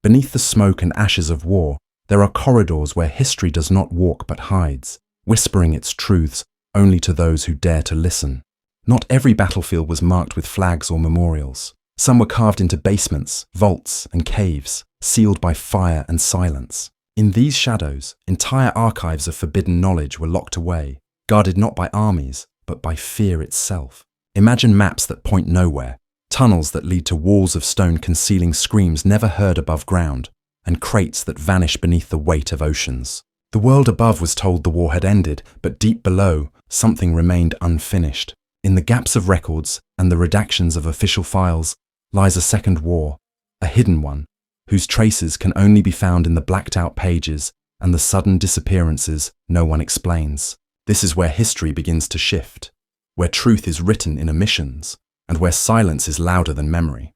Beneath the smoke and ashes of war, there are corridors where history does not walk but hides, whispering its truths only to those who dare to listen. Not every battlefield was marked with flags or memorials. Some were carved into basements, vaults, and caves, sealed by fire and silence. In these shadows, entire archives of forbidden knowledge were locked away, guarded not by armies, but by fear itself. Imagine maps that point nowhere, tunnels that lead to walls of stone concealing screams never heard above ground, and crates that vanish beneath the weight of oceans. The world above was told the war had ended, but deep below, something remained unfinished. In the gaps of records and the redactions of official files lies a second war, a hidden one, whose traces can only be found in the blacked-out pages and the sudden disappearances no one explains. This is where history begins to shift, where truth is written in omissions, and where silence is louder than memory.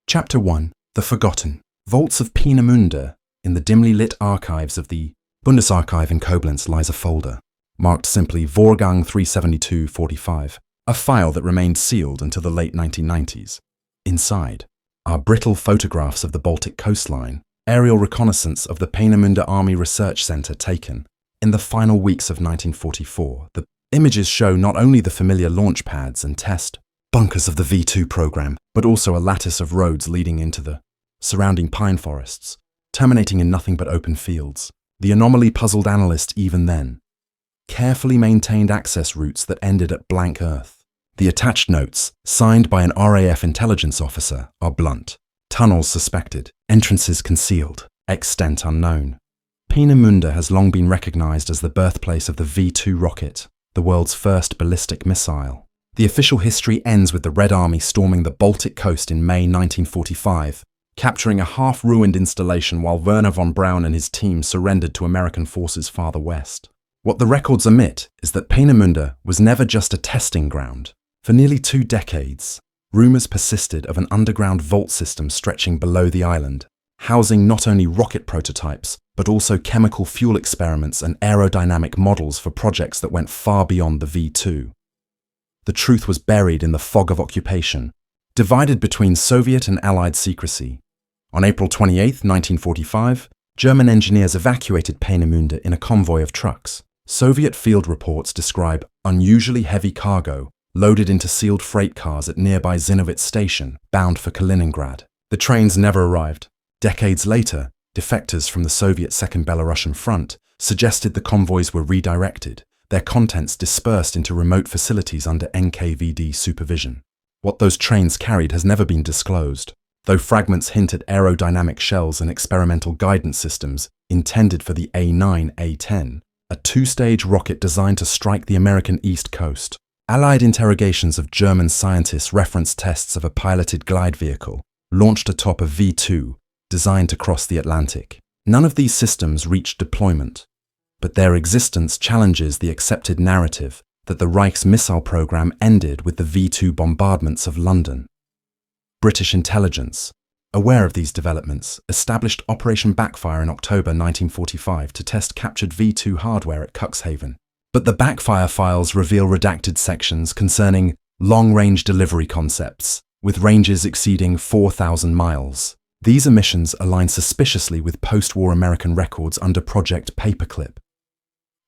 Chapter 1. The Forgotten. Vaults of Peenemünde. In the dimly lit archives of the Bundesarchiv in Koblenz lies a folder, marked simply Vorgang 372-45, a file that remained sealed until the late 1990s. Inside are brittle photographs of the Baltic coastline, aerial reconnaissance of the Peenemünde Army Research Centre taken in the final weeks of 1944. The images show not only the familiar launch pads and test bunkers of the V2 program, but also a lattice of roads leading into the surrounding pine forests, terminating in nothing but open fields. The anomaly puzzled analysts even then. Carefully maintained access routes that ended at blank earth. The attached notes, signed by an RAF intelligence officer, are blunt. Tunnels suspected, entrances concealed, extent unknown. Peenemünde has long been recognized as the birthplace of the V2 rocket, the world's first ballistic missile. The official history ends with the Red Army storming the Baltic coast in May 1945, capturing a half-ruined installation while Werner von Braun and his team surrendered to American forces farther west. What the records omit is that Peenemünde was never just a testing ground. For nearly 2 decades, rumours persisted of an underground vault system stretching below the island, housing not only rocket prototypes, but also chemical fuel experiments and aerodynamic models for projects that went far beyond the V2. The truth was buried in the fog of occupation, divided between Soviet and Allied secrecy. On April 28, 1945, German engineers evacuated Peenemünde in a convoy of trucks. Soviet field reports describe unusually heavy cargo loaded into sealed freight cars at nearby Zinovets station, bound for Kaliningrad. The trains never arrived. Decades later, defectors from the Soviet Second Belarusian Front suggested the convoys were redirected, their contents dispersed into remote facilities under NKVD supervision. What those trains carried has never been disclosed, though fragments hint at aerodynamic shells and experimental guidance systems intended for the A9-A10, a 2-stage rocket designed to strike the American East Coast. Allied interrogations of German scientists reference tests of a piloted glide vehicle, launched atop a V2, designed to cross the Atlantic. None of these systems reached deployment, but their existence challenges the accepted narrative that the Reich's missile program ended with the V2 bombardments of London. British intelligence, aware of these developments, established Operation Backfire in October 1945 to test captured V2 hardware at Cuxhaven. But the Backfire files reveal redacted sections concerning long-range delivery concepts, with ranges exceeding 4,000 miles. These omissions align suspiciously with post-war American records under Project Paperclip.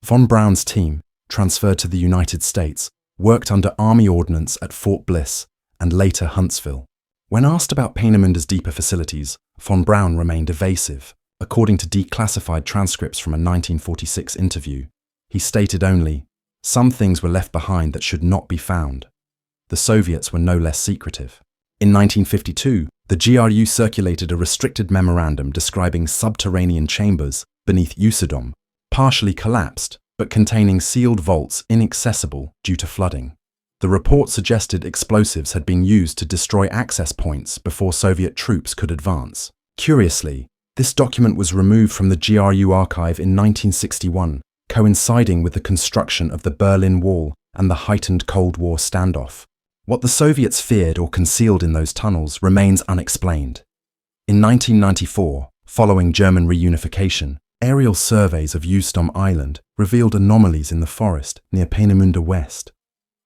Von Braun's team, transferred to the United States, worked under Army ordnance at Fort Bliss and later Huntsville. When asked about Peenemunde's deeper facilities, von Braun remained evasive. According to declassified transcripts from a 1946 interview, he stated only, "Some things were left behind that should not be found." The Soviets were no less secretive. In 1952, the GRU circulated a restricted memorandum describing subterranean chambers beneath Usedom, partially collapsed, but containing sealed vaults inaccessible due to flooding. The report suggested explosives had been used to destroy access points before Soviet troops could advance. Curiously, this document was removed from the GRU archive in 1961, coinciding with the construction of the Berlin Wall and the heightened Cold War standoff. What the Soviets feared or concealed in those tunnels remains unexplained. In 1994, following German reunification, aerial surveys of Usedom Island revealed anomalies in the forest near Peenemünde West.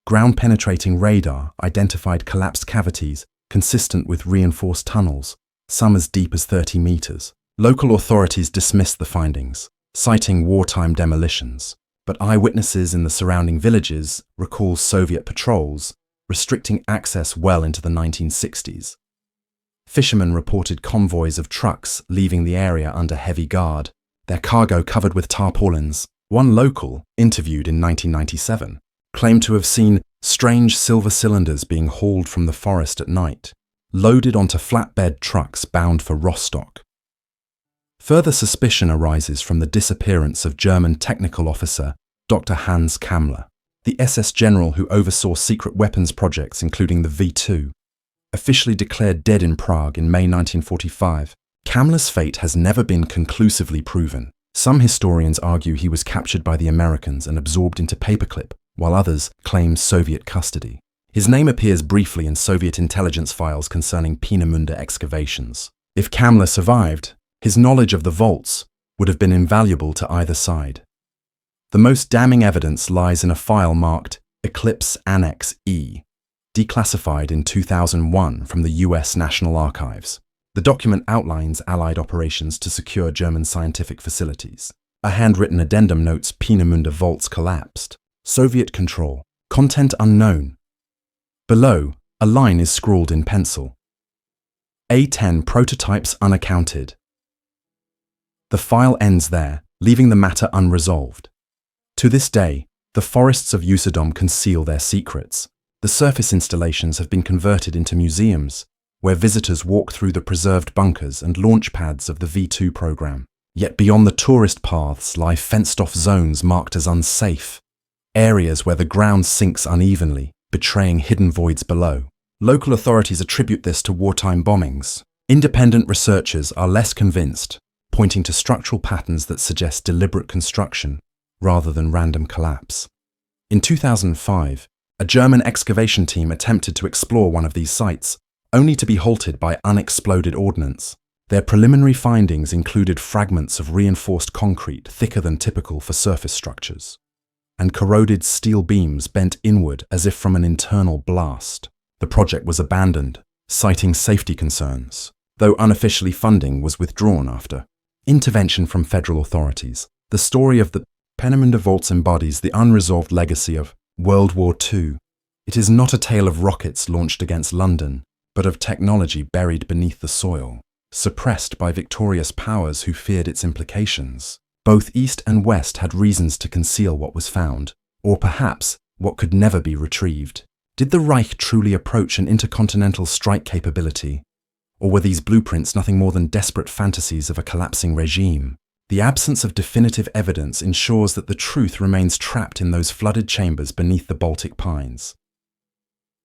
Ground-penetrating radar identified collapsed cavities consistent with reinforced tunnels, some as deep as 30 meters. Local authorities dismissed the findings, citing wartime demolitions, but eyewitnesses in the surrounding villages recall Soviet patrols restricting access well into the 1960s. Fishermen reported convoys of trucks leaving the area under heavy guard, their cargo covered with tarpaulins. One local, interviewed in 1997, claimed to have seen strange silver cylinders being hauled from the forest at night, loaded onto flatbed trucks bound for Rostock. Further suspicion arises from the disappearance of German technical officer Dr. Hans Kammler, the SS general who oversaw secret weapons projects including the V2. Officially declared dead in Prague in May 1945, Kammler's fate has never been conclusively proven. Some historians argue he was captured by the Americans and absorbed into paperclip, while others claim Soviet custody. His name appears briefly in Soviet intelligence files concerning Peenemünde excavations. If Kammler survived, his knowledge of the vaults would have been invaluable to either side. The most damning evidence lies in a file marked Eclipse Annex E, declassified in 2001 from the US National Archives. The document outlines Allied operations to secure German scientific facilities. A handwritten addendum notes Peenemünde vaults collapsed. Soviet control. Content unknown. Below, a line is scrawled in pencil. A10 prototypes unaccounted. The file ends there, leaving the matter unresolved. To this day, the forests of Usedom conceal their secrets. The surface installations have been converted into museums, where visitors walk through the preserved bunkers and launch pads of the V2 program. Yet beyond the tourist paths lie fenced-off zones marked as unsafe, areas where the ground sinks unevenly, betraying hidden voids below. Local authorities attribute this to wartime bombings. Independent researchers are less convinced, pointing to structural patterns that suggest deliberate construction rather than random collapse. In 2005, a German excavation team attempted to explore one of these sites, only to be halted by unexploded ordnance. Their preliminary findings included fragments of reinforced concrete thicker than typical for surface structures, and corroded steel beams bent inward as if from an internal blast. The project was abandoned, citing safety concerns, though unofficially funding was withdrawn after intervention from federal authorities. The story of the Peenemünde vaults embodies the unresolved legacy of World War II. It is not a tale of rockets launched against London, but of technology buried beneath the soil, suppressed by victorious powers who feared its implications. Both East and West had reasons to conceal what was found, or perhaps what could never be retrieved. Did the Reich truly approach an intercontinental strike capability? Or were these blueprints nothing more than desperate fantasies of a collapsing regime? The absence of definitive evidence ensures that the truth remains trapped in those flooded chambers beneath the Baltic pines.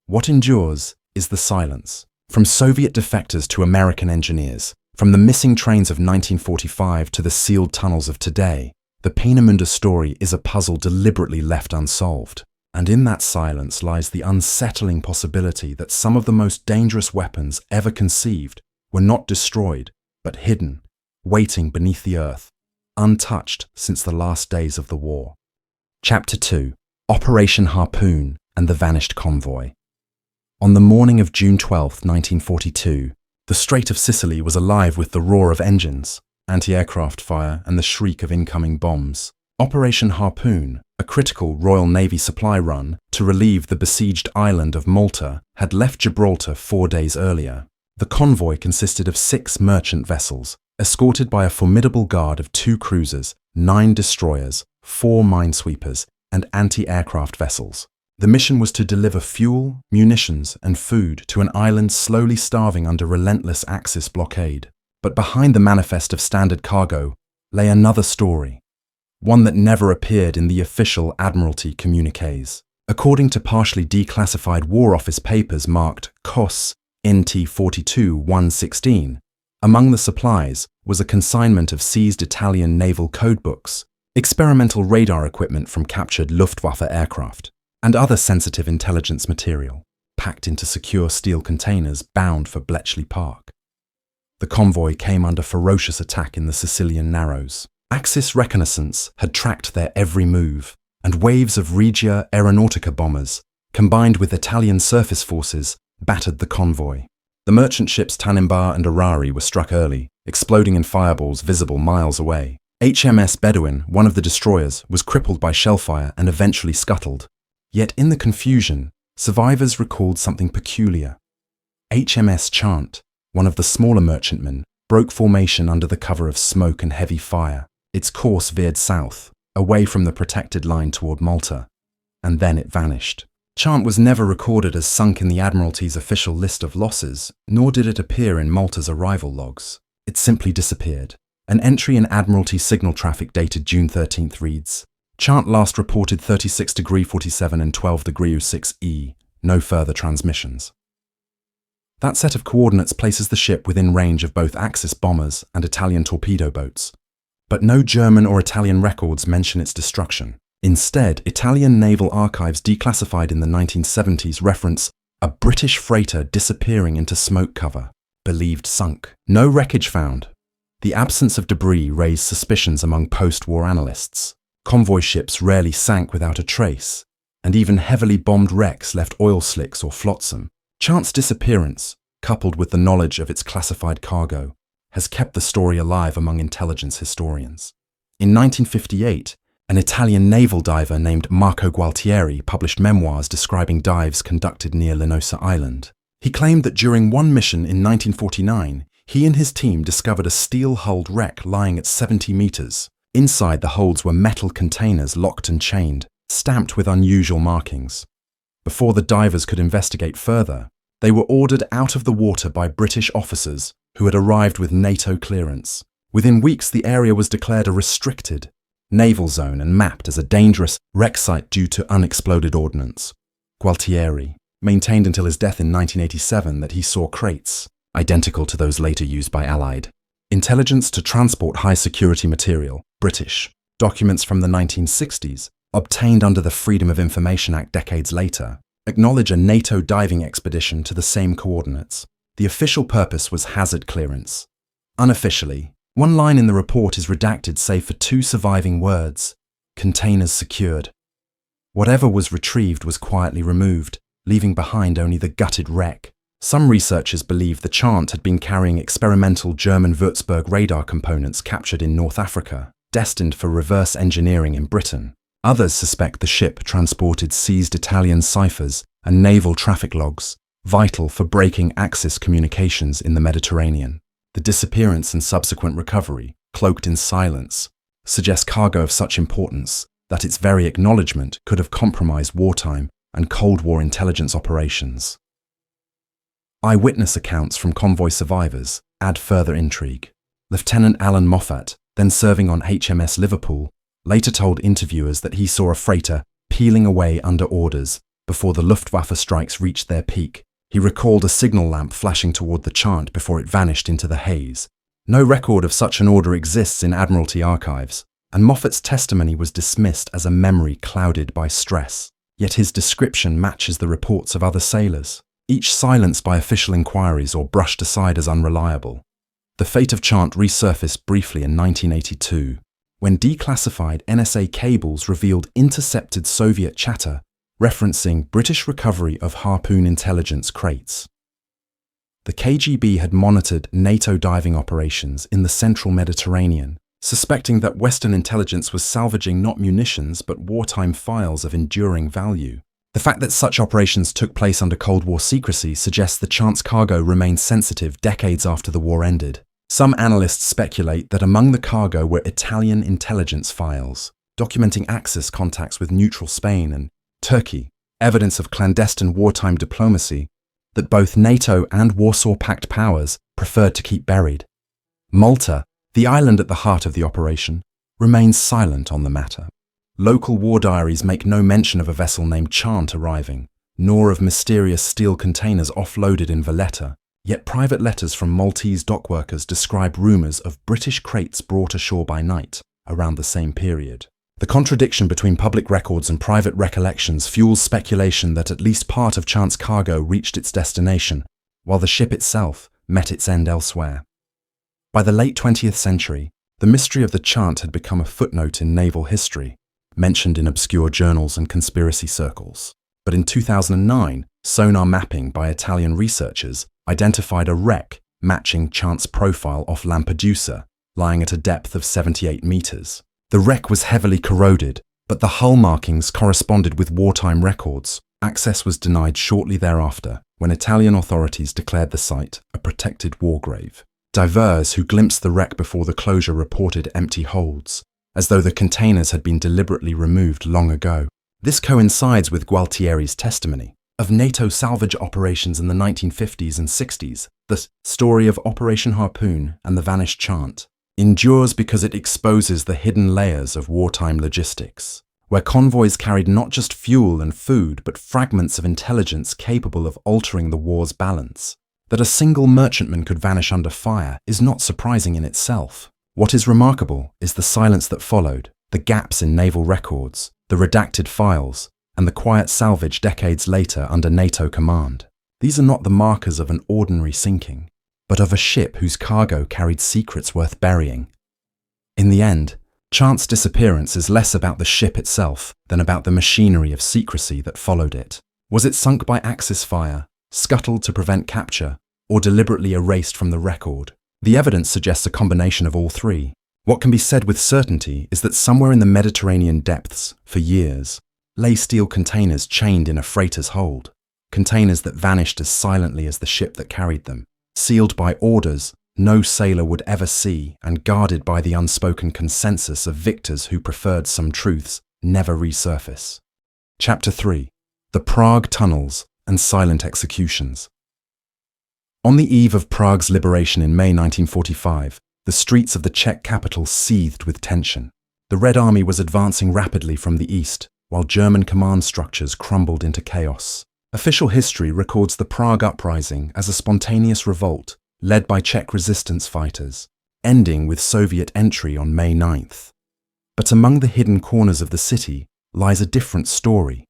What endures is the silence. From Soviet defectors to American engineers, from the missing trains of 1945 to the sealed tunnels of today, the Peenemünde story is a puzzle deliberately left unsolved. And in that silence lies the unsettling possibility that some of the most dangerous weapons ever conceived were not destroyed, but hidden, waiting beneath the earth, untouched since the last days of the war. Chapter 2: Operation Harpoon and the Vanished Convoy. On the morning of June 12, 1942, the Strait of Sicily was alive with the roar of engines, anti-aircraft fire, and the shriek of incoming bombs. Operation Harpoon, a critical Royal Navy supply run to relieve the besieged island of Malta, had left Gibraltar 4 days earlier. The convoy consisted of 6 merchant vessels, escorted by a formidable guard of 2 cruisers, 9 destroyers, 4 minesweepers, and anti-aircraft vessels. The mission was to deliver fuel, munitions, and food to an island slowly starving under relentless Axis blockade. But behind the manifest of standard cargo lay another story, one that never appeared in the official Admiralty communiques. According to partially declassified War Office papers marked COS NT-42-116, among the supplies was a consignment of seized Italian naval codebooks, experimental radar equipment from captured Luftwaffe aircraft, and other sensitive intelligence material, packed into secure steel containers bound for Bletchley Park. The convoy came under ferocious attack in the Sicilian Narrows. Axis reconnaissance had tracked their every move, and waves of Regia Aeronautica bombers, combined with Italian surface forces, battered the convoy. The merchant ships Tanimbar and Arari were struck early, exploding in fireballs visible miles away. HMS Bedouin, one of the destroyers, was crippled by shellfire and eventually scuttled. Yet in the confusion, survivors recalled something peculiar. HMS Chant, one of the smaller merchantmen, broke formation under the cover of smoke and heavy fire. Its course veered south, away from the protected line toward Malta, and then it vanished. Chant was never recorded as sunk in the Admiralty's official list of losses, nor did it appear in Malta's arrival logs. It simply disappeared. An entry in Admiralty signal traffic dated June 13th reads, Chant last reported 36°47 and 12°06'E, no further transmissions. That set of coordinates places the ship within range of both Axis bombers and Italian torpedo boats. But no German or Italian records mention its destruction. Instead, Italian naval archives declassified in the 1970s reference a British freighter disappearing into smoke cover, believed sunk. No wreckage found. The absence of debris raised suspicions among post-war analysts. Convoy ships rarely sank without a trace, and even heavily bombed wrecks left oil slicks or flotsam. Chant's disappearance, coupled with the knowledge of its classified cargo, has kept the story alive among intelligence historians. In 1958, an Italian naval diver named Marco Gualtieri published memoirs describing dives conducted near Linosa Island. He claimed that during one mission in 1949, he and his team discovered a steel-hulled wreck lying at 70 meters. Inside the holds were metal containers locked and chained, stamped with unusual markings. Before the divers could investigate further, they were ordered out of the water by British officers who had arrived with NATO clearance. Within weeks, the area was declared a restricted naval zone and mapped as a dangerous wreck site due to unexploded ordnance. Gualtieri maintained until his death in 1987 that he saw crates, identical to those later used by Allied intelligence to transport high-security material, British. Documents from the 1960s, obtained under the Freedom of Information Act decades later, acknowledge a NATO diving expedition to the same coordinates. The official purpose was hazard clearance. Unofficially, one line in the report is redacted save for two surviving words, containers secured. Whatever was retrieved was quietly removed, leaving behind only the gutted wreck. Some researchers believe the Chant had been carrying experimental German Würzburg radar components captured in North Africa, destined for reverse engineering in Britain. Others suspect the ship transported seized Italian ciphers and naval traffic logs, vital for breaking Axis communications in the Mediterranean. The disappearance and subsequent recovery, cloaked in silence, suggest cargo of such importance that its very acknowledgement could have compromised wartime and Cold War intelligence operations. Eyewitness accounts from convoy survivors add further intrigue. Lieutenant Alan Moffat, then serving on HMS Liverpool, later told interviewers that he saw a freighter peeling away under orders before the Luftwaffe strikes reached their peak. He recalled a signal lamp flashing toward the Chant before it vanished into the haze. No record of such an order exists in Admiralty archives, and Moffat's testimony was dismissed as a memory clouded by stress. Yet his description matches the reports of other sailors, each silenced by official inquiries or brushed aside as unreliable. The fate of Chant resurfaced briefly in 1982, when declassified NSA cables revealed intercepted Soviet chatter referencing British recovery of Harpoon intelligence crates. The KGB had monitored NATO diving operations in the central Mediterranean, suspecting that Western intelligence was salvaging not munitions but wartime files of enduring value. The fact that such operations took place under Cold War secrecy suggests the Chant's cargo remained sensitive decades after the war ended. Some analysts speculate that among the cargo were Italian intelligence files, documenting Axis contacts with neutral Spain and Turkey, evidence of clandestine wartime diplomacy that both NATO and Warsaw Pact powers preferred to keep buried. Malta, the island at the heart of the operation, remains silent on the matter. Local war diaries make no mention of a vessel named Chant arriving, nor of mysterious steel containers offloaded in Valletta, yet private letters from Maltese dockworkers describe rumours of British crates brought ashore by night around the same period. The contradiction between public records and private recollections fuels speculation that at least part of Chant's cargo reached its destination, while the ship itself met its end elsewhere. By the late 20th century, the mystery of the Chant had become a footnote in naval history, mentioned in obscure journals and conspiracy circles. But in 2009, sonar mapping by Italian researchers identified a wreck matching Chant's profile off Lampedusa, lying at a depth of 78 meters. The wreck was heavily corroded, but the hull markings corresponded with wartime records. Access was denied shortly thereafter when Italian authorities declared the site a protected war grave. Divers who glimpsed the wreck before the closure reported empty holds, as though the containers had been deliberately removed long ago. This coincides with Gualtieri's testimony of NATO salvage operations in the 1950s and 60s. The story of Operation Harpoon and the vanished Chant endures because it exposes the hidden layers of wartime logistics, where convoys carried not just fuel and food, but fragments of intelligence capable of altering the war's balance. That a single merchantman could vanish under fire is not surprising in itself. What is remarkable is the silence that followed, the gaps in naval records, the redacted files, and the quiet salvage decades later under NATO command. These are not the markers of an ordinary sinking, but of a ship whose cargo carried secrets worth burying. In the end, Chant's disappearance is less about the ship itself than about the machinery of secrecy that followed it. Was it sunk by Axis fire, scuttled to prevent capture, or deliberately erased from the record? The evidence suggests a combination of all three. What can be said with certainty is that somewhere in the Mediterranean depths, for years, lay steel containers chained in a freighter's hold, containers that vanished as silently as the ship that carried them, sealed by orders no sailor would ever see and guarded by the unspoken consensus of victors who preferred some truths never resurface. Chapter 3. The Prague Tunnels and Silent Executions. On the eve of Prague's liberation in May 1945, the streets of the Czech capital seethed with tension. The Red Army was advancing rapidly from the east, while German command structures crumbled into chaos. Official history records the Prague uprising as a spontaneous revolt led by Czech resistance fighters, ending with Soviet entry on May 9th. But among the hidden corners of the city lies a different story.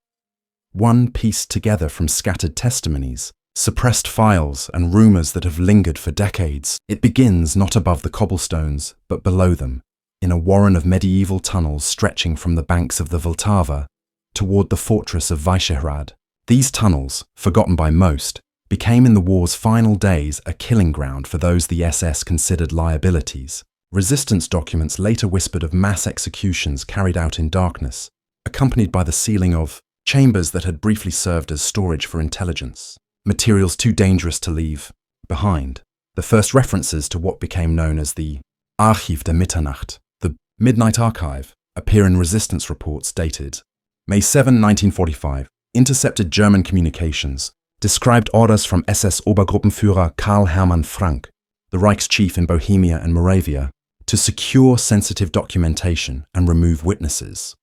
One pieced together from scattered testimonies, suppressed files, and rumors that have lingered for decades. It begins not above the cobblestones, but below them, in a warren of medieval tunnels stretching from the banks of the Vltava toward the fortress of Vyšehrad. These tunnels, forgotten by most, became in the war's final days a killing ground for those the SS considered liabilities. Resistance documents later whispered of mass executions carried out in darkness, accompanied by the sealing of chambers that had briefly served as storage for intelligence, materials too dangerous to leave behind. The first references to what became known as the Archiv der Mitternacht, the Midnight Archive, appear in resistance reports dated May 7, 1945. Intercepted German communications described orders from SS Obergruppenführer Karl Hermann Frank, the Reichschief in Bohemia and Moravia, to secure sensitive documentation and remove witnesses.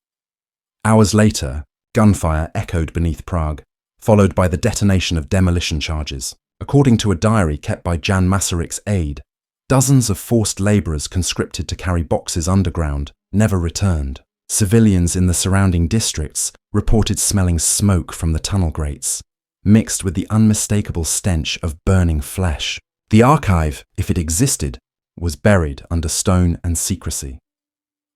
Hours later, gunfire echoed beneath Prague, followed by the detonation of demolition charges. According to a diary kept by Jan Masaryk's aide, dozens of forced labourers conscripted to carry boxes underground never returned. Civilians in the surrounding districts reported smelling smoke from the tunnel grates, mixed with the unmistakable stench of burning flesh. The archive, if it existed, was buried under stone and secrecy.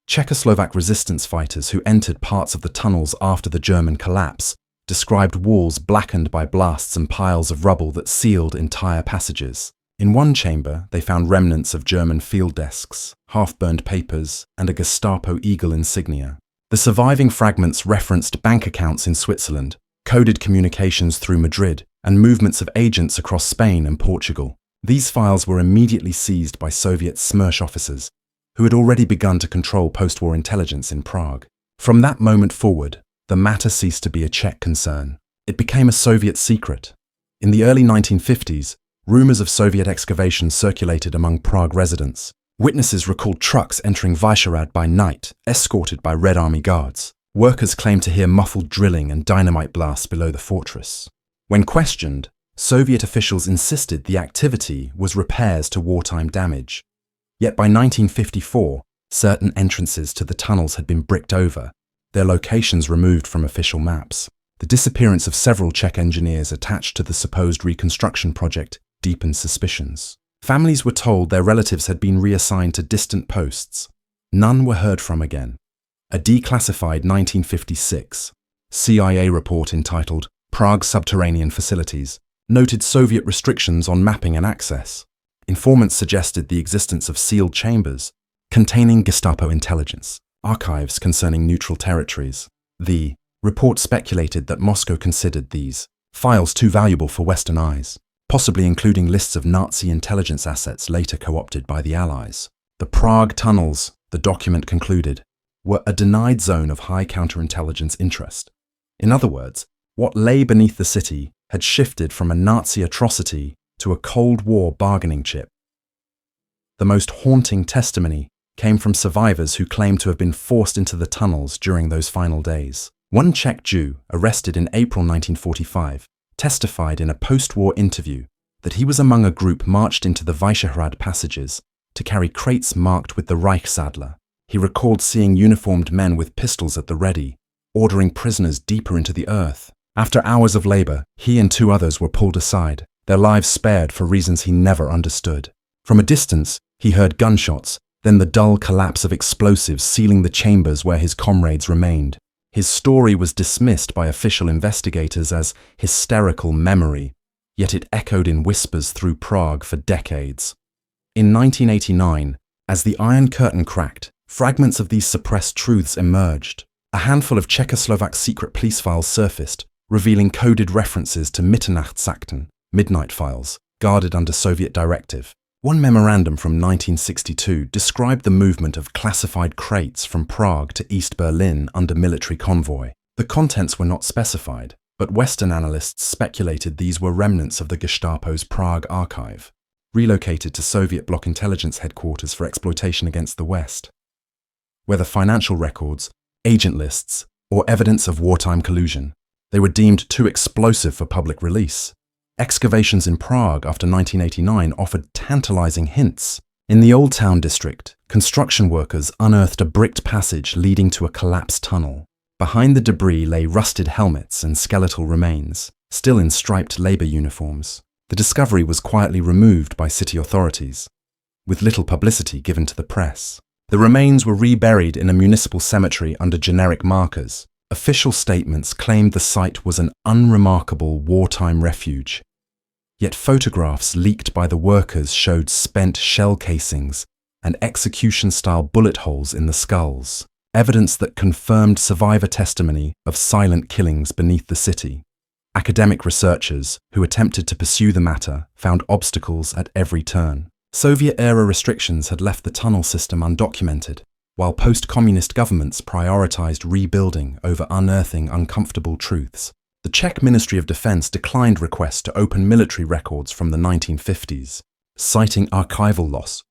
Czechoslovak resistance fighters who entered parts of the tunnels after the German collapse described walls blackened by blasts and piles of rubble that sealed entire passages. In one chamber, they found remnants of German field desks, half-burned papers, and a Gestapo eagle insignia. The surviving fragments referenced bank accounts in Switzerland, coded communications through Madrid, and movements of agents across Spain and Portugal. These files were immediately seized by Soviet Smersh officers, who had already begun to control post-war intelligence in Prague. From that moment forward, the matter ceased to be a Czech concern. It became a Soviet secret. In the early 1950s, rumors of Soviet excavations circulated among Prague residents. Witnesses recalled trucks entering Vyšehrad by night, escorted by Red Army guards. Workers claimed to hear muffled drilling and dynamite blasts below the fortress. When questioned, Soviet officials insisted the activity was repairs to wartime damage. Yet by 1954, certain entrances to the tunnels had been bricked over, their locations removed from official maps. The disappearance of several Czech engineers attached to the supposed reconstruction project deepened suspicions. Families were told their relatives had been reassigned to distant posts. None were heard from again. A declassified 1956 CIA report entitled Prague Subterranean Facilities noted Soviet restrictions on mapping and access. Informants suggested the existence of sealed chambers containing Gestapo intelligence, archives concerning neutral territories. The report speculated that Moscow considered these files too valuable for Western eyes, possibly including lists of Nazi intelligence assets later co-opted by the Allies. The Prague tunnels, the document concluded, were a denied zone of high counterintelligence interest. In other words, what lay beneath the city had shifted from a Nazi atrocity to a Cold War bargaining chip. The most haunting testimony came from survivors who claimed to have been forced into the tunnels during those final days. One Czech Jew, arrested in April 1945, testified in a post-war interview that he was among a group marched into the Vyšehrad passages to carry crates marked with the Reichsadler. He recalled seeing uniformed men with pistols at the ready, ordering prisoners deeper into the earth. After hours of labor, he and 2 others were pulled aside, their lives spared for reasons he never understood. From a distance, he heard gunshots, then the dull collapse of explosives sealing the chambers where his comrades remained. His story was dismissed by official investigators as hysterical memory, yet it echoed in whispers through Prague for decades. In 1989, as the Iron Curtain cracked, fragments of these suppressed truths emerged. A handful of Czechoslovak secret police files surfaced, revealing coded references to Mitternachtsakten, midnight files, guarded under Soviet directive. One memorandum from 1962 described the movement of classified crates from Prague to East Berlin under military convoy. The contents were not specified, but Western analysts speculated these were remnants of the Gestapo's Prague archive, relocated to Soviet bloc intelligence headquarters for exploitation against the West. Whether financial records, agent lists, or evidence of wartime collusion, they were deemed too explosive for public release. Excavations in Prague after 1989 offered tantalizing hints. In the Old Town district, construction workers unearthed a bricked passage leading to a collapsed tunnel. Behind the debris lay rusted helmets and skeletal remains, still in striped labor uniforms. The discovery was quietly removed by city authorities, with little publicity given to the press. The remains were reburied in a municipal cemetery under generic markers. Official statements claimed the site was an unremarkable wartime refuge. Yet photographs leaked by the workers showed spent shell casings and execution-style bullet holes in the skulls, evidence that confirmed survivor testimony of silent killings beneath the city. Academic researchers who attempted to pursue the matter found obstacles at every turn. Soviet-era restrictions had left the tunnel system undocumented, while post-communist governments prioritized rebuilding over unearthing uncomfortable truths. The Czech Ministry of Defense declined requests to open military records from the 1950s, citing archival loss.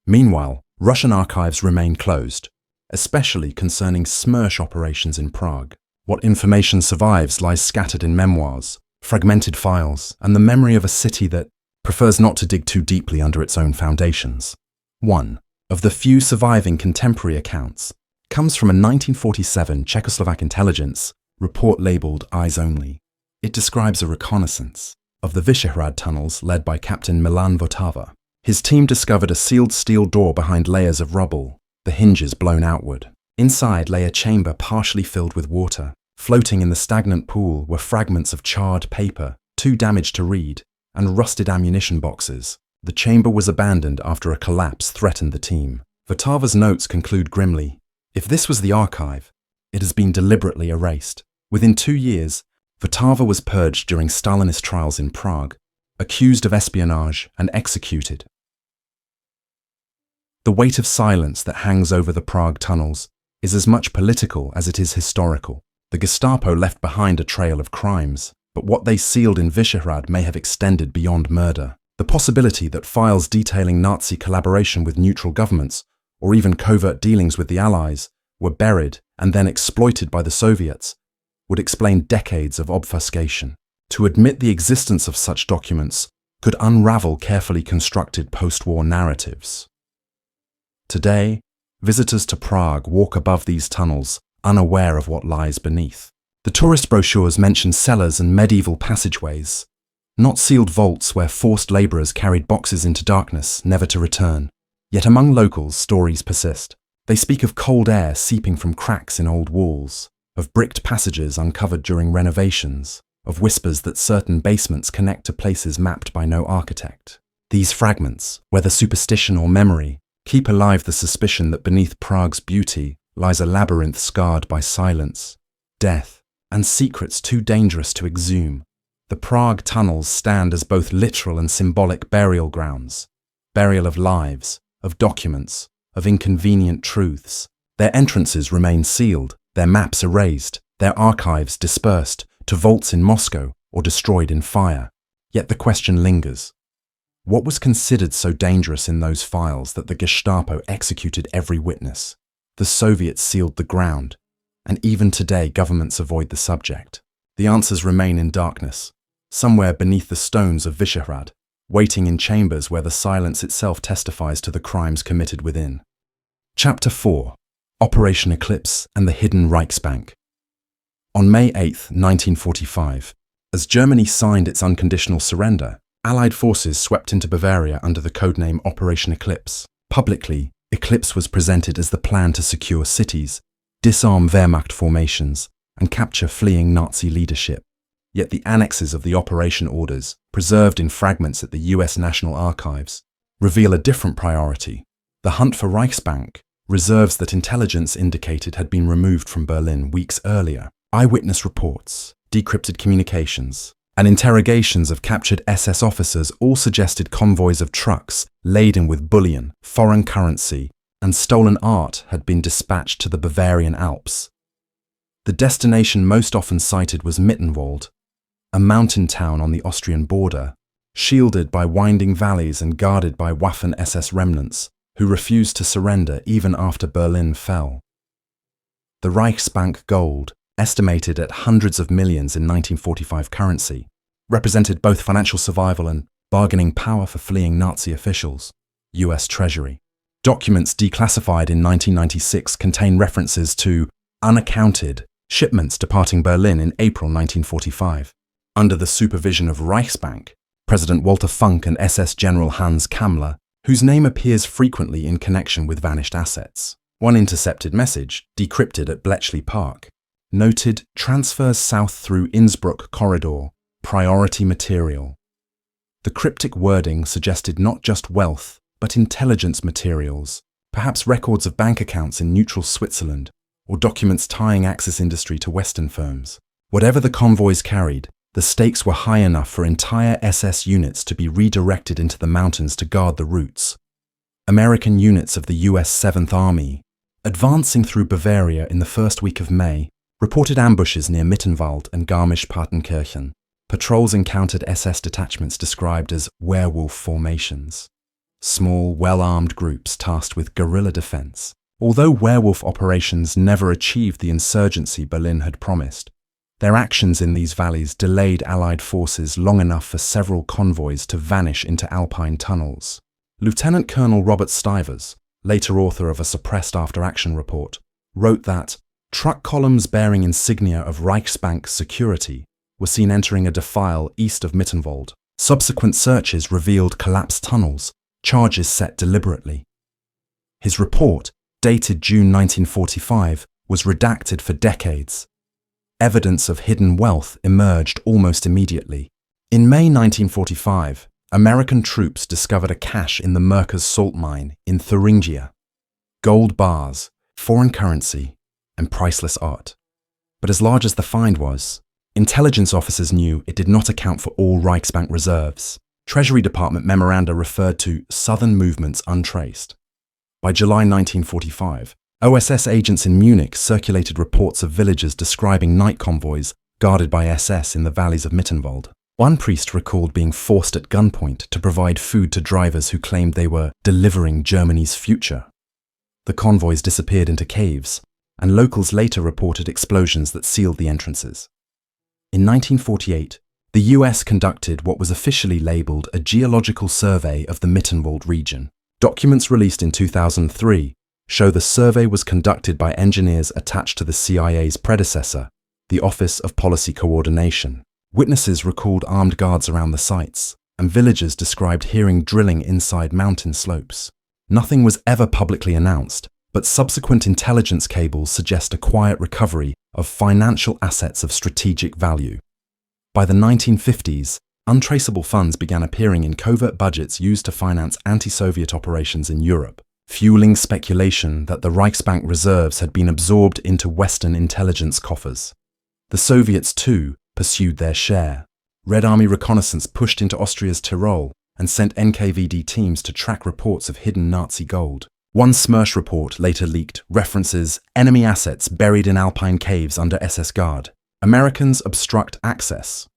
Meanwhile, Russian archives remain closed, especially concerning Smersh operations in Prague. What information survives lies scattered in memoirs, fragmented files, and the memory of a city that prefers not to dig too deeply under its own foundations. One of the few surviving contemporary accounts comes from a 1947 Czechoslovak intelligence report labeled Eyes Only. It describes a reconnaissance of the Vyšehrad tunnels led by Captain Milan Votava. His team discovered a sealed steel door behind layers of rubble, the hinges blown outward. Inside lay a chamber partially filled with water. Floating in the stagnant pool were fragments of charred paper, too damaged to read, and rusted ammunition boxes. The chamber was abandoned after a collapse threatened the team. Votava's notes conclude grimly, "If this was the archive, it has been deliberately erased." Within 2 years, Votava was purged during Stalinist trials in Prague, accused of espionage and executed. The weight of silence that hangs over the Prague tunnels is as much political as it is historical. The Gestapo left behind a trail of crimes, but what they sealed in Vyšehrad may have extended beyond murder. The possibility that files detailing Nazi collaboration with neutral governments, or even covert dealings with the Allies, were buried and then exploited by the Soviets, would explain decades of obfuscation. To admit the existence of such documents could unravel carefully constructed post-war narratives. Today, visitors to Prague walk above these tunnels, unaware of what lies beneath. The tourist brochures mention cellars and medieval passageways, not sealed vaults where forced labourers carried boxes into darkness, never to return. Yet among locals, stories persist. They speak of cold air seeping from cracks in old walls, of bricked passages uncovered during renovations, of whispers that certain basements connect to places mapped by no architect. These fragments, whether superstition or memory, keep alive the suspicion that beneath Prague's beauty lies a labyrinth scarred by silence, death, and secrets too dangerous to exhume. The Prague tunnels stand as both literal and symbolic burial grounds, burial of lives, of documents, of inconvenient truths. Their entrances remain sealed, their maps erased, their archives dispersed to vaults in Moscow or destroyed in fire. Yet the question lingers. What was considered so dangerous in those files that the Gestapo executed every witness? The Soviets sealed the ground, and even today governments avoid the subject. The answers remain in darkness, somewhere beneath the stones of Vyšehrad, waiting in chambers where the silence itself testifies to the crimes committed within. Chapter 4. Operation Eclipse and the Hidden Reichsbank. On May 8, 1945, as Germany signed its unconditional surrender, Allied forces swept into Bavaria under the codename Operation Eclipse. Publicly, Eclipse was presented as the plan to secure cities, disarm Wehrmacht formations, and capture fleeing Nazi leadership. Yet the annexes of the operation orders, preserved in fragments at the US National Archives, reveal a different priority. The hunt for Reichsbank, reserves that intelligence indicated had been removed from Berlin weeks earlier. Eyewitness reports, decrypted communications, and interrogations of captured SS officers all suggested convoys of trucks laden with bullion, foreign currency, and stolen art had been dispatched to the Bavarian Alps. The destination most often cited was Mittenwald, a mountain town on the Austrian border, shielded by winding valleys and guarded by Waffen-SS remnants, who refused to surrender even after Berlin fell. The Reichsbank gold, estimated at hundreds of millions in 1945 currency, represented both financial survival and bargaining power for fleeing Nazi officials. US Treasury. Documents declassified in 1996 contain references to unaccounted shipments departing Berlin in April 1945. Under the supervision of Reichsbank, President Walter Funk and SS General Hans Kammler, whose name appears frequently in connection with vanished assets. One intercepted message, decrypted at Bletchley Park, noted transfers south through Innsbruck corridor, priority material. The cryptic wording suggested not just wealth, but intelligence materials, perhaps records of bank accounts in neutral Switzerland, or documents tying Axis industry to Western firms. Whatever the convoys carried, the stakes were high enough for entire SS units to be redirected into the mountains to guard the routes. American units of the US 7th Army, advancing through Bavaria in the first week of May, reported ambushes near Mittenwald and Garmisch-Partenkirchen. Patrols encountered SS detachments described as werewolf formations, small, well-armed groups tasked with guerrilla defense. Although werewolf operations never achieved the insurgency Berlin had promised, their actions in these valleys delayed Allied forces long enough for several convoys to vanish into Alpine tunnels. Lieutenant Colonel Robert Stivers, later author of a suppressed after-action report, wrote that truck columns bearing insignia of Reichsbank security were seen entering a defile east of Mittenwald. Subsequent searches revealed collapsed tunnels, charges set deliberately. His report, dated June 1945, was redacted for decades. Evidence of hidden wealth emerged almost immediately. In May 1945, American troops discovered a cache in the Merkers salt mine in Thuringia. Gold bars, foreign currency, and priceless art. But as large as the find was, intelligence officers knew it did not account for all Reichsbank reserves. Treasury Department memoranda referred to southern movements untraced. By July 1945, OSS agents in Munich circulated reports of villagers describing night convoys guarded by SS in the valleys of Mittenwald. One priest recalled being forced at gunpoint to provide food to drivers who claimed they were delivering Germany's future. The convoys disappeared into caves, and locals later reported explosions that sealed the entrances. In 1948, the US conducted what was officially labeled a geological survey of the Mittenwald region. Documents released in 2003 show the survey was conducted by engineers attached to the CIA's predecessor, the Office of Policy Coordination. Witnesses recalled armed guards around the sites, and villagers described hearing drilling inside mountain slopes. Nothing was ever publicly announced, but subsequent intelligence cables suggest a quiet recovery of financial assets of strategic value. By the 1950s, untraceable funds began appearing in covert budgets used to finance anti-Soviet operations in Europe, fueling speculation that the Reichsbank reserves had been absorbed into Western intelligence coffers. The Soviets, too, pursued their share. Red Army reconnaissance pushed into Austria's Tyrol and sent NKVD teams to track reports of hidden Nazi gold. One Smersh report later leaked references enemy assets buried in Alpine caves under SS Guard. Americans obstruct access.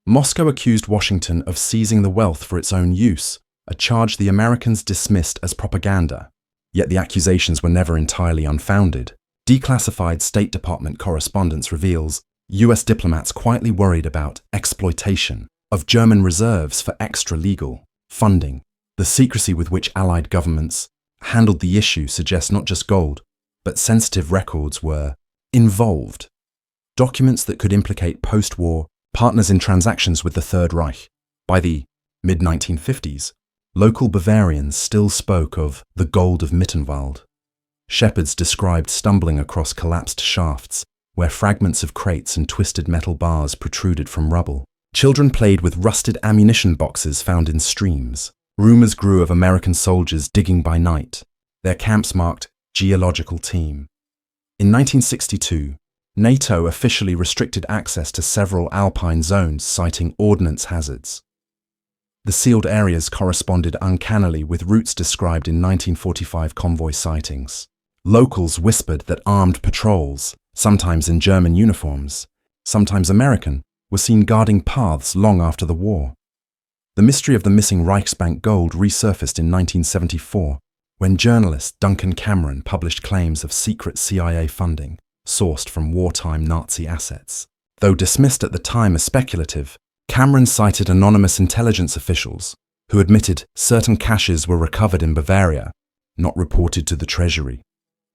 Moscow accused Washington of seizing the wealth for its own use, a charge the Americans dismissed as propaganda. Yet the accusations were never entirely unfounded. Declassified State Department correspondence reveals US diplomats quietly worried about exploitation of German reserves for extra-legal funding. The secrecy with which Allied governments handled the issue suggests not just gold, but sensitive records were involved. Documents that could implicate post-war partners in transactions with the Third Reich. By the mid-1950s, local Bavarians still spoke of the gold of Mittenwald. Shepherds described stumbling across collapsed shafts where fragments of crates and twisted metal bars protruded from rubble. Children played with rusted ammunition boxes found in streams. Rumors grew of American soldiers digging by night, their camps marked geological team. In 1962, NATO officially restricted access to several alpine zones, citing ordnance hazards. The sealed areas corresponded uncannily with routes described in 1945 convoy sightings. Locals whispered that armed patrols, sometimes in German uniforms, sometimes American, were seen guarding paths long after the war. The mystery of the missing Reichsbank gold resurfaced in 1974, when journalist Duncan Cameron published claims of secret CIA funding sourced from wartime Nazi assets. Though dismissed at the time as speculative, Cameron cited anonymous intelligence officials who admitted certain caches were recovered in Bavaria, not reported to the Treasury.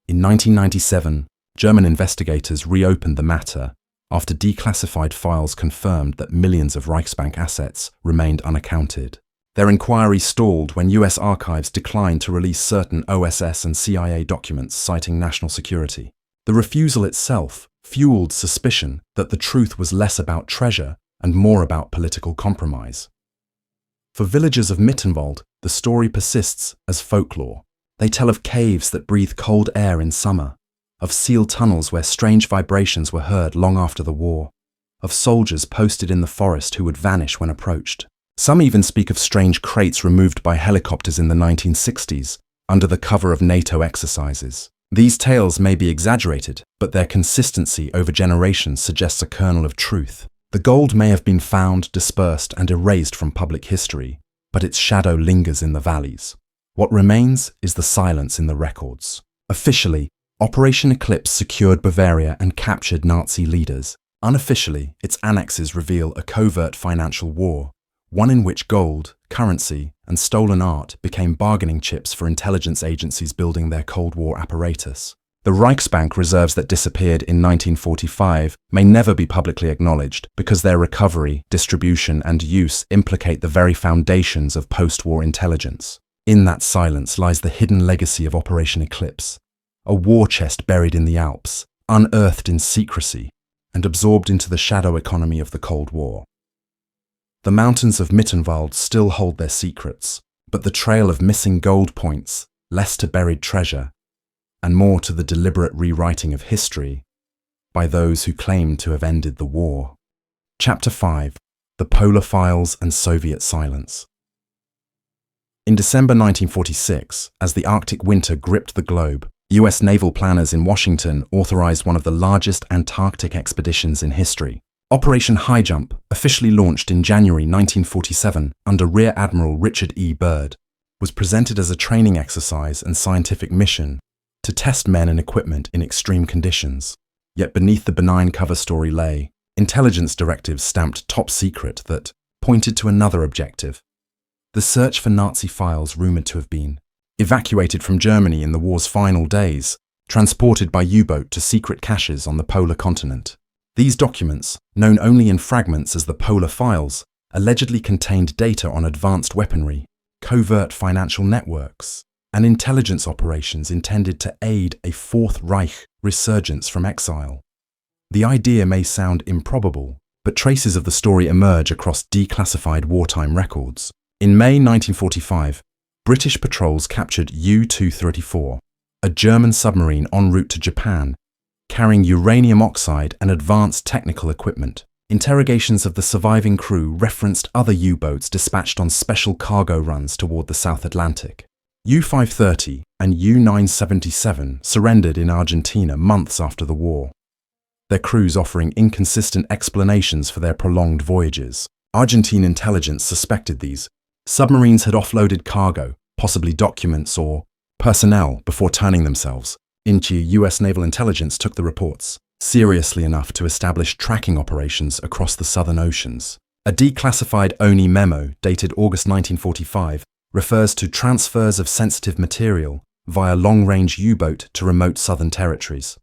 In 1997, German investigators reopened the matter after declassified files confirmed that millions of Reichsbank assets remained unaccounted. Their inquiry stalled when US archives declined to release certain OSS and CIA documents citing national security. The refusal itself fueled suspicion that the truth was less about treasure and more about political compromise. For villagers of Mittenwald, the story persists as folklore. They tell of caves that breathe cold air in summer, of sealed tunnels where strange vibrations were heard long after the war, of soldiers posted in the forest who would vanish when approached. Some even speak of strange crates removed by helicopters in the 1960s under the cover of NATO exercises. These tales may be exaggerated, but their consistency over generations suggests a kernel of truth. The gold may have been found, dispersed, and erased from public history, but its shadow lingers in the valleys. What remains is the silence in the records. Officially, Operation Eclipse secured Bavaria and captured Nazi leaders. Unofficially, its annexes reveal a covert financial war, one in which gold, currency, and stolen art became bargaining chips for intelligence agencies building their Cold War apparatus. The Reichsbank reserves that disappeared in 1945 may never be publicly acknowledged because their recovery, distribution, and use implicate the very foundations of post-war intelligence. In that silence lies the hidden legacy of Operation Eclipse, a war chest buried in the Alps, unearthed in secrecy, and absorbed into the shadow economy of the Cold War. The mountains of Mittenwald still hold their secrets, but the trail of missing gold points, less to buried treasure, and more to the deliberate rewriting of history by those who claimed to have ended the war. Chapter 5: The Polar Files and Soviet Silence. In December 1946, as the Arctic winter gripped the globe, US naval planners in Washington authorized one of the largest Antarctic expeditions in history. Operation High Jump, officially launched in January 1947 under Rear Admiral Richard E. Byrd, was presented as a training exercise and scientific mission to test men and equipment in extreme conditions. Yet beneath the benign cover story lay intelligence directives stamped top secret that pointed to another objective: the search for Nazi files rumored to have been evacuated from Germany in the war's final days, transported by U-boat to secret caches on the polar continent. These documents, known only in fragments as the Polar Files, allegedly contained data on advanced weaponry, covert financial networks, and intelligence operations intended to aid a Fourth Reich resurgence from exile. The idea may sound improbable, but traces of the story emerge across declassified wartime records. In May 1945, British patrols captured U-234, a German submarine en route to Japan, carrying uranium oxide and advanced technical equipment. Interrogations of the surviving crew referenced other U-boats dispatched on special cargo runs toward the South Atlantic. U-530 and U-977 surrendered in Argentina months after the war, their crews offering inconsistent explanations for their prolonged voyages. Argentine intelligence suspected these submarines had offloaded cargo, possibly documents or personnel, before turning themselves into. US naval intelligence took the reports seriously enough to establish tracking operations across the southern oceans. A declassified ONI memo dated August 1945 refers to transfers of sensitive material via long-range U-boat to remote southern territories.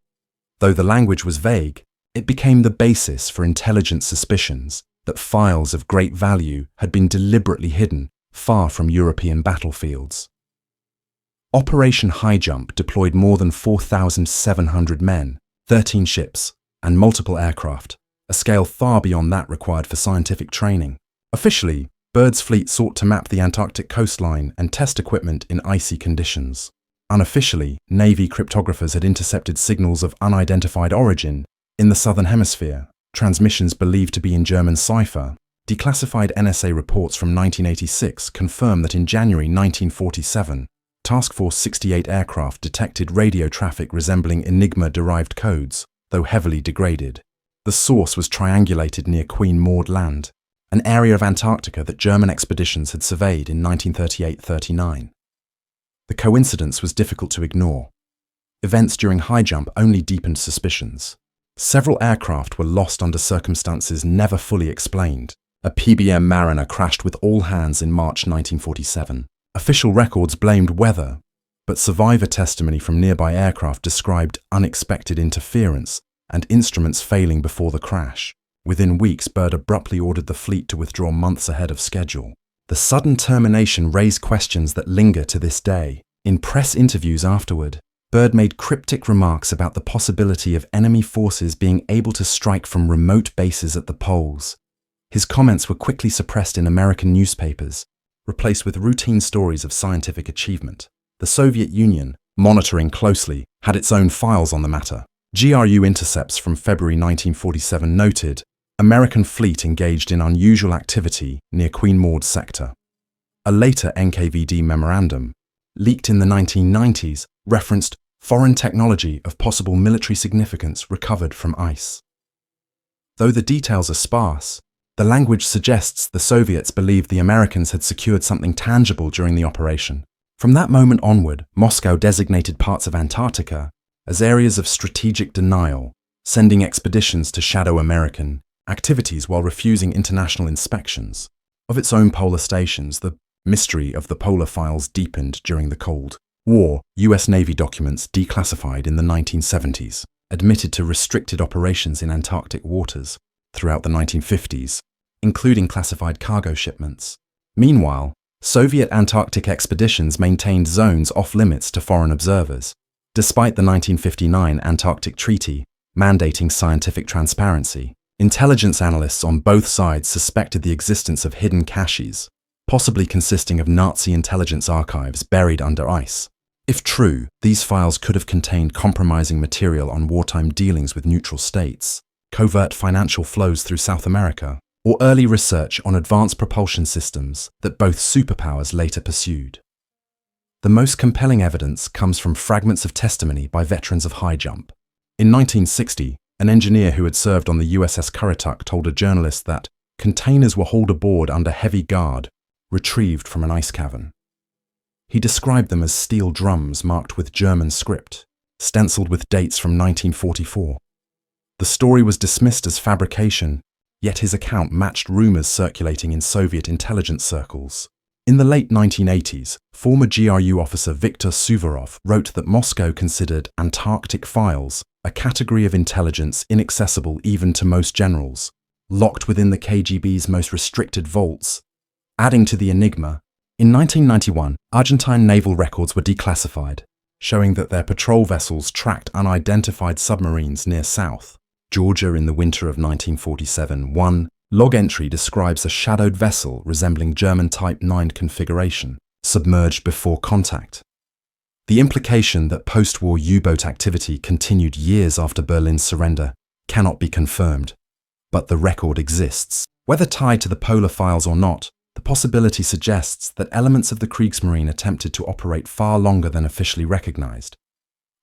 Though the language was vague, it became the basis for intelligence suspicions that files of great value had been deliberately hidden far from European battlefields. Operation High Jump deployed more than 4,700 men, 13 ships, and multiple aircraft, a scale far beyond that required for scientific training. Officially, Byrd's fleet sought to map the Antarctic coastline and test equipment in icy conditions. Unofficially, Navy cryptographers had intercepted signals of unidentified origin in the southern hemisphere, transmissions believed to be in German cipher. Declassified NSA reports from 1986 confirm that in January 1947, Task Force 68 aircraft detected radio traffic resembling Enigma-derived codes, though heavily degraded. The source was triangulated near Queen Maud Land, an area of Antarctica that German expeditions had surveyed in 1938-39. The coincidence was difficult to ignore. Events during High Jump only deepened suspicions. Several aircraft were lost under circumstances never fully explained. A PBM Mariner crashed with all hands in March 1947. Official records blamed weather, but survivor testimony from nearby aircraft described unexpected interference and instruments failing before the crash. Within weeks, Byrd abruptly ordered the fleet to withdraw months ahead of schedule. The sudden termination raised questions that linger to this day. In press interviews afterward, Byrd made cryptic remarks about the possibility of enemy forces being able to strike from remote bases at the poles. His comments were quickly suppressed in American newspapers, replaced with routine stories of scientific achievement. The Soviet Union, monitoring closely, had its own files on the matter. GRU intercepts from February 1947 noted, American fleet engaged in unusual activity near Queen Maud sector. A later NKVD memorandum, leaked in the 1990s, referenced foreign technology of possible military significance recovered from ice. Though the details are sparse, the language suggests the Soviets believed the Americans had secured something tangible during the operation. From that moment onward, Moscow designated parts of Antarctica as areas of strategic denial, sending expeditions to shadow American activities while refusing international inspections. Of its own polar stations, the mystery of the polar files deepened during the Cold War. US Navy documents declassified in the 1970s admitted to restricted operations in Antarctic waters throughout the 1950s, including classified cargo shipments. Meanwhile, Soviet Antarctic expeditions maintained zones off-limits to foreign observers, despite the 1959 Antarctic Treaty mandating scientific transparency. Intelligence analysts on both sides suspected the existence of hidden caches, possibly consisting of Nazi intelligence archives buried under ice. If true, these files could have contained compromising material on wartime dealings with neutral states, covert financial flows through South America, or early research on advanced propulsion systems that both superpowers later pursued. The most compelling evidence comes from fragments of testimony by veterans of High Jump. In 1960, an engineer who had served on the USS Currituck told a journalist that containers were hauled aboard under heavy guard, retrieved from an ice cavern. He described them as steel drums marked with German script, stenciled with dates from 1944. The story was dismissed as fabrication, yet his account matched rumors circulating in Soviet intelligence circles. In the late 1980s, former GRU officer Viktor Suvorov wrote that Moscow considered Antarctic files a category of intelligence inaccessible even to most generals, locked within the KGB's most restricted vaults. Adding to the enigma, in 1991, Argentine naval records were declassified, showing that their patrol vessels tracked unidentified submarines near south. Georgia in the winter of 1947. 1. Log entry describes a shadowed vessel resembling German Type 9 configuration, submerged before contact. The implication that post-war U-boat activity continued years after Berlin's surrender cannot be confirmed, but the record exists. Whether tied to the polar files or not, the possibility suggests that elements of the Kriegsmarine attempted to operate far longer than officially recognized.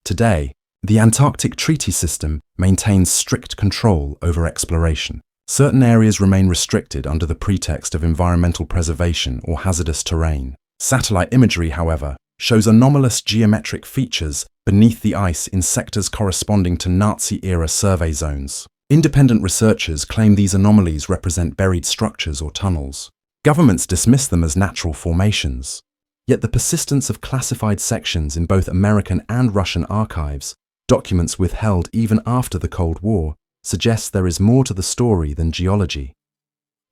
Today, the Antarctic Treaty System maintains strict control over exploration. Certain areas remain restricted under the pretext of environmental preservation or hazardous terrain. Satellite imagery, however, shows anomalous geometric features beneath the ice in sectors corresponding to Nazi-era survey zones. Independent researchers claim these anomalies represent buried structures or tunnels. Governments dismiss them as natural formations. Yet the persistence of classified sections in both American and Russian archives, documents withheld even after the Cold War, suggests there is more to the story than geology.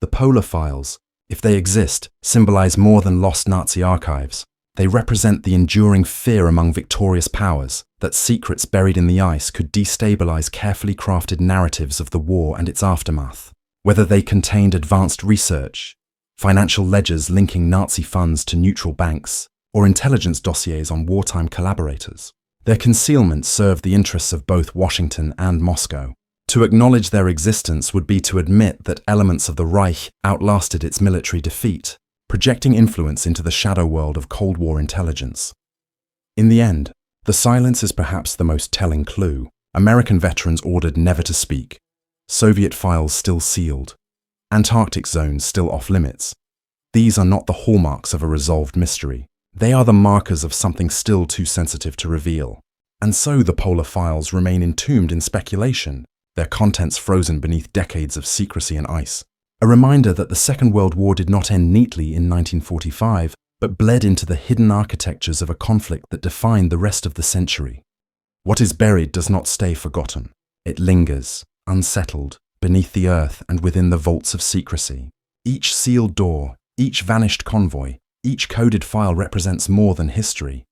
The polar files, if they exist, symbolize more than lost Nazi archives. They represent the enduring fear among victorious powers that secrets buried in the ice could destabilize carefully crafted narratives of the war and its aftermath. Whether they contained advanced research, financial ledgers linking Nazi funds to neutral banks, or intelligence dossiers on wartime collaborators, their concealment served the interests of both Washington and Moscow. To acknowledge their existence would be to admit that elements of the Reich outlasted its military defeat, projecting influence into the shadow world of Cold War intelligence. In the end, the silence is perhaps the most telling clue. American veterans ordered never to speak. Soviet files still sealed. Antarctic zones still off-limits. These are not the hallmarks of a resolved mystery. They are the markers of something still too sensitive to reveal. And so the polar files remain entombed in speculation, their contents frozen beneath decades of secrecy and ice. A reminder that the Second World War did not end neatly in 1945, but bled into the hidden architectures of a conflict that defined the rest of the century. What is buried does not stay forgotten. It lingers, unsettled, beneath the earth and within the vaults of secrecy. Each sealed door, each vanished convoy, each coded file represents more than history.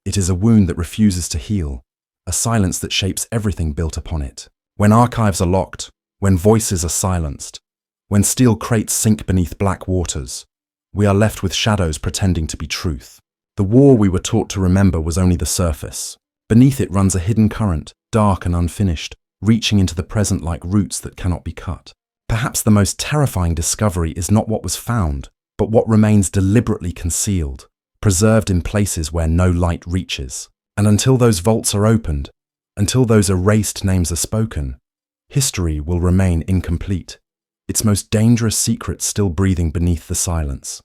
It is a wound that refuses to heal, a silence that shapes everything built upon it. When archives are locked, when voices are silenced, when steel crates sink beneath black waters, we are left with shadows pretending to be truth. The war we were taught to remember was only the surface. Beneath it runs a hidden current, dark and unfinished, reaching into the present like roots that cannot be cut. Perhaps the most terrifying discovery is not what was found, but what remains deliberately concealed, preserved in places where no light reaches. And until those vaults are opened, until those erased names are spoken, history will remain incomplete, its most dangerous secrets still breathing beneath the silence.